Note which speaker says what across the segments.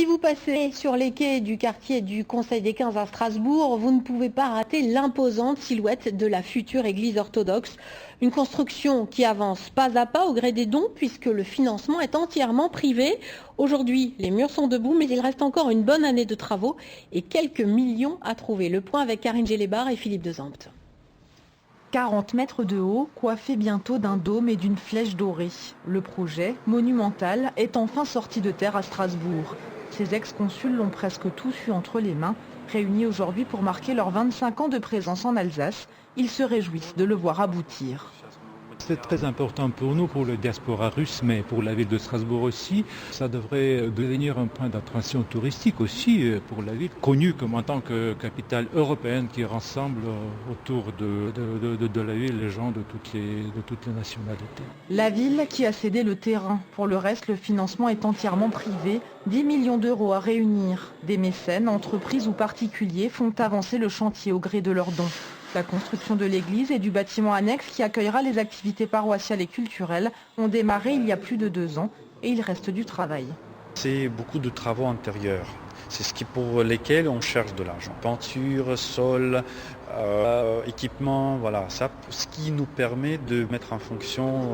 Speaker 1: Si vous passez sur les quais du quartier du Conseil des 15 à Strasbourg, vous ne pouvez pas rater l'imposante silhouette de la future église orthodoxe. Une construction qui avance pas à pas au gré des dons puisque le financement est entièrement privé. Aujourd'hui, les murs sont debout, mais il reste encore une bonne année de travaux et quelques millions à trouver. Le point avec Karine Gélébar et Philippe Dezampt.
Speaker 2: 40 mètres de haut, coiffé bientôt d'un dôme et d'une flèche dorée. Le projet, monumental, est enfin sorti de terre à Strasbourg. Ces ex-consuls l'ont presque tous eu entre les mains. Réunis aujourd'hui pour marquer leurs 25 ans de présence en Alsace, ils se réjouissent de le voir aboutir.
Speaker 3: C'est très important pour nous, pour la diaspora russe, mais pour la ville de Strasbourg aussi. Ça devrait devenir un point d'attraction touristique aussi pour la ville, connue comme en tant que capitale européenne qui rassemble autour de la ville les gens de toutes les nationalités.
Speaker 2: La ville qui a cédé le terrain. Pour le reste, le financement est entièrement privé. 10 millions d'euros à réunir. Des mécènes, entreprises ou particuliers font avancer le chantier au gré de leurs dons. La construction de l'église et du bâtiment annexe qui accueillera les activités paroissiales et culturelles ont démarré il y a plus de 2 ans et il reste du travail.
Speaker 4: C'est beaucoup de travaux intérieurs. C'est pour lesquels on cherche de l'argent. Peinture, sol, équipement, voilà. Ça, ce qui nous permet de mettre en fonction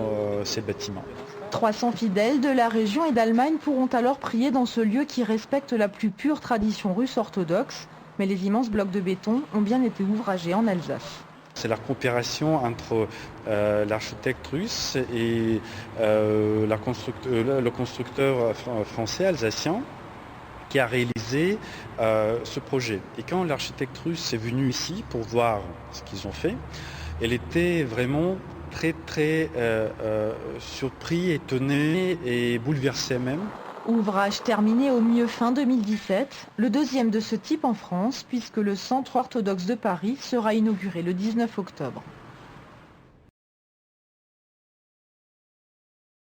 Speaker 4: ces bâtiments.
Speaker 2: 300 fidèles de la région et d'Allemagne pourront alors prier dans ce lieu qui respecte la plus pure tradition russe orthodoxe. Mais les immenses blocs de béton ont bien été ouvragés en Alsace.
Speaker 4: C'est la coopération entre l'architecte russe et le constructeur français alsacien qui a réalisé ce projet. Et quand l'architecte russe est venu ici pour voir ce qu'ils ont fait, elle était vraiment très surpris, étonné et bouleversé même.
Speaker 2: Ouvrage terminé au mieux fin 2017, le deuxième de ce type en France, puisque le Centre orthodoxe de Paris sera inauguré le 19 octobre.